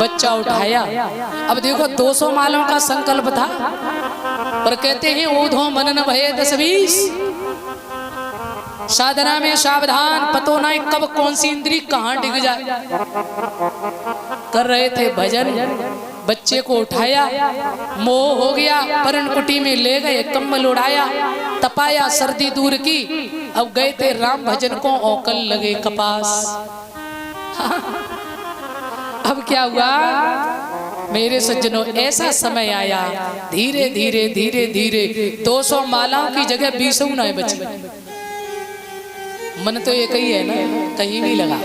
बच्चा उठाया। अब देखो 200 मालों का संकल्प था, पर कहते हैं ऊधो मनन भये 10-20। साधना में सावधान, पतो ना कब कौन सी इंद्री कहां डिग जाए। कर रहे थे भजन, बच्चे को उठाया, मोह हो गया, पर्णकुटी में ले गए, कम्बल उड़ाया, तपाया, सर्दी दूर की। अब गए थे राम भजन को, औकल लगे कपास। अब क्या हुआ मेरे सज्जनों, ऐसा समय आया, धीरे धीरे धीरे धीरे 200 मालाओं की जगह 20 ना बची। मन तो एक ही है ना, कहीं भी लगा।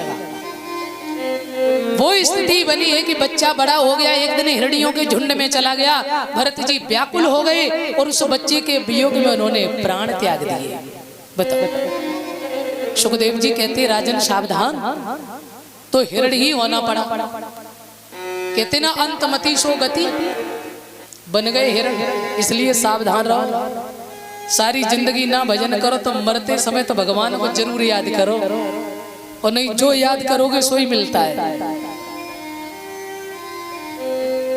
वो स्थिति बनी है कि बच्चा बड़ा हो गया, एक दिन हिरणियों के झुंड में चला गया। भरत जी व्याकुल हो गए और उस बच्चे के वियोग में उन्होंने प्राण त्याग दिए। बताओ, सुखदेव जी कहते राजन सावधान, तो हिरण ही होना पड़ा। कहते ना अंतमति सो गति, बन गए हिरण। इसलिए सावधान रहो, सारी जिंदगी ना भजन करो तो मरते समय तो भगवान को जरूर याद करो, और नहीं जो याद करोगे सो ही मिलता है।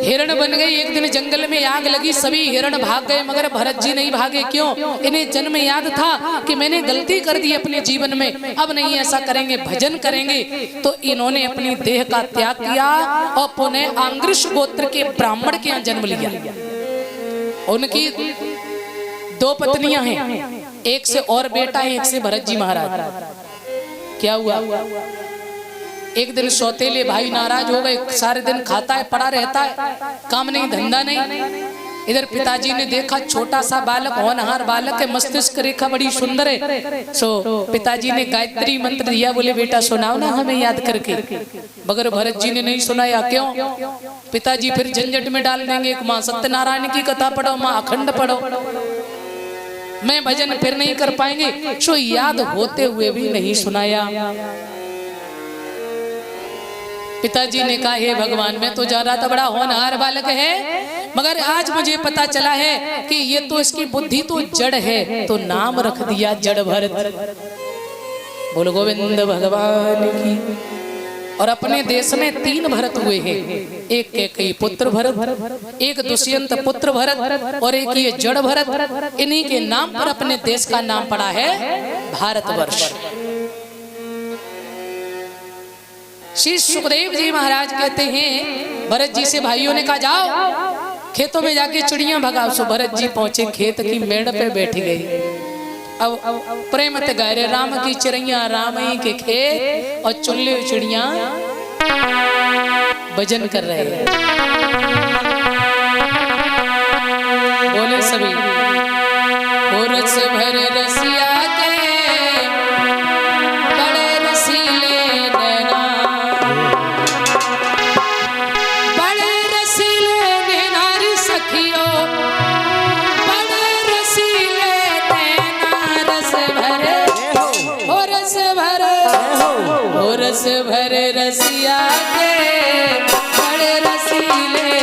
हिरण बन गई। एक दिन जंगल में आग लगी, सभी हिरण भाग गए, मगर भरत जी नहीं भागे। क्यों? इन्हें जन्म याद था कि मैंने गलती कर दी अपने जीवन में, अब नहीं ऐसा करेंगे, भजन करेंगे। तो इन्होंने अपनी देह का त्याग किया और पुनः आंग्रिश गोत्र के ब्राह्मण के यहाँ जन्म लिया। उनकी 2 पत्नियां हैं, एक से और बेटा है, एक से भरत जी महाराज। क्या हुआ, एक दिन सौतेले भाई नाराज हो गए, सारे दिन खाता है पड़ा रहता है, काम नहीं धंधा नहीं। इधर पिताजी ने देखा छोटा सा बालक, होनहार बालक है, मस्तिष्क रेखा बड़ी सुंदर है। सो पिताजी ने गायत्री मंत्र दिया, बोले बेटा सुनाओ ना हमें याद करके। मगर भरत जी ने नहीं सुनाया। क्यों? पिताजी फिर झंझट में डाल देंगे, माँ सत्यनारायण की कथा पढ़ो, माँ अखंड पढ़ो, मैं भजन फिर नहीं कर पाएंगे। सो याद होते हुए भी नहीं सुनाया। पिताजी ने कहा हे भगवान, मैं तो जा रहा था बड़ा होनहार बालक है, मगर आज मुझे पता चला है कि ये तो इसकी बुद्धि तो जड़ है, तो नाम रख दिया जड़ भरत। बोलो गोविंद भगवान की। और अपने देश में 3 भरत हुए हैं, एक कैकेयी पुत्र भरत, एक दुष्यंत पुत्र भरत, और एक ये जड़ भरत। इन्हीं के नाम पर अपने देश का नाम पड़ा है भारतवर्ष। श्री सुखदेव जी महाराज कहते हैं, भरत जी से भाइयों ने कहा जाओ खेतों में जाके चिड़ियां भगाओ। सो भरत जी पहुंचे, खेत की मेड़ पे बैठ गई। अब प्रेमत गाय रे राम की चिड़िया राम ही के खेत, और चुल्ले चिड़िया भजन कर रहे हैं। बोले सभी रस भर रसिया के बड़े रसीले नैना, बड़े रसीले नैना सखियो, बड़े रसीले नैना, रस भरे ओ रस भरे ओ रस भरे रसिया के बड़े रसीले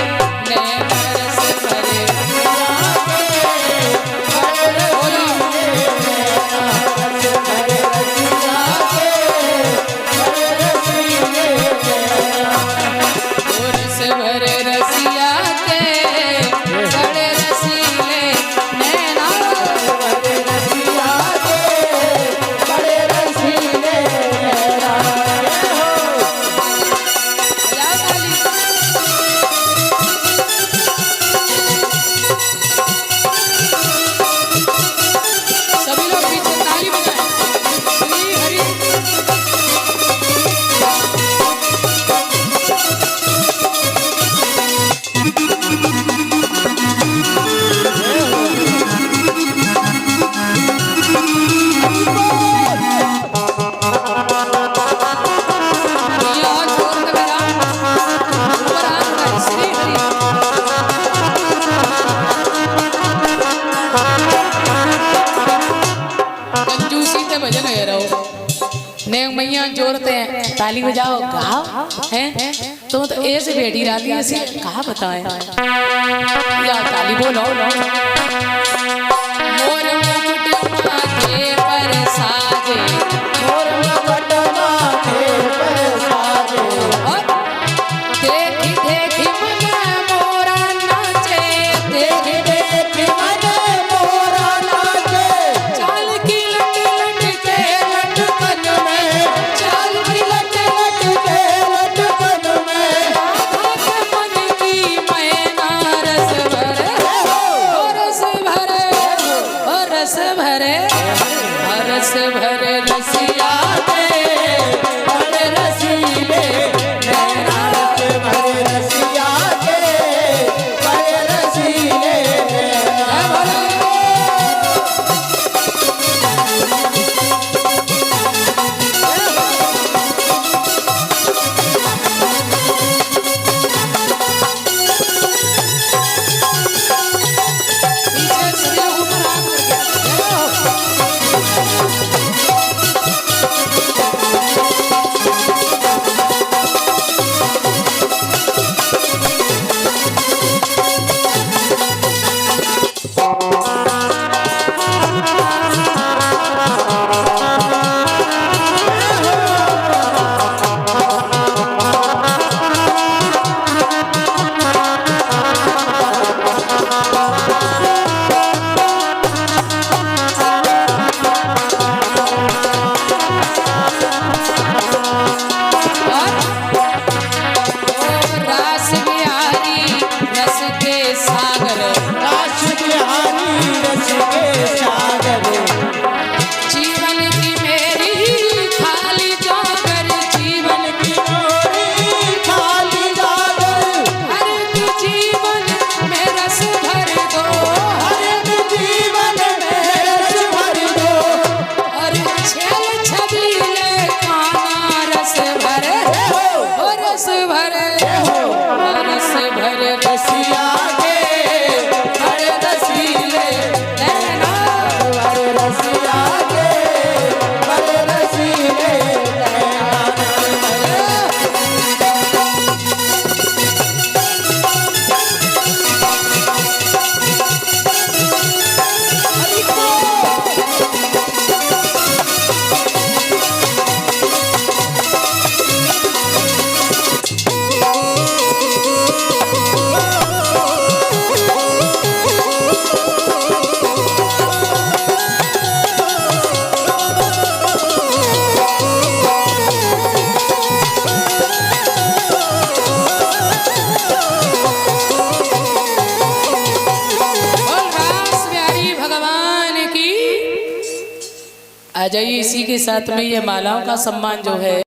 नैना, रस भरे मैया जोड़ते हैं, ताली बजाओ गाओ हैं, तो ऐसे बैठी रहती है, ऐसे कहा बताए या ताली बोलो। मोर मुकुट माथे पर साजे, मोर मुकुट माथे पर साजे, देख देखी मन मोरा नाचे, देखी देखी मन मोरा नाचे। चाल की लट लट के लटकन में, चाल की लट लट के लटकन में, राधा के मन की मैना रस भरे, रस भरे, रस भरे, रस भरे रसिया दे बड़े रसीले नैना। रस भरे रसिया के बड़े रसीले नैना। पीछे से ऊपर हाथ करके रास बिहारी रस के सागर, रास बिहारी रस के सागर। जीवन की मेरी खाली जागर, जीवन की मोरी खाली जागर। हर एक जीवन में रस भर दो, हर एक जीवन में रस भर दो। और छल छबीले काना रस भरे, ओ रस भरे, रस भरे रसिया के बड़े रसीले नैना। बड़े रसिया के बड़े रसीले नैना। और रास बिहारी भगवान की। आ जाइए, इसी के साथ में ये मालाओं का सम्मान जो है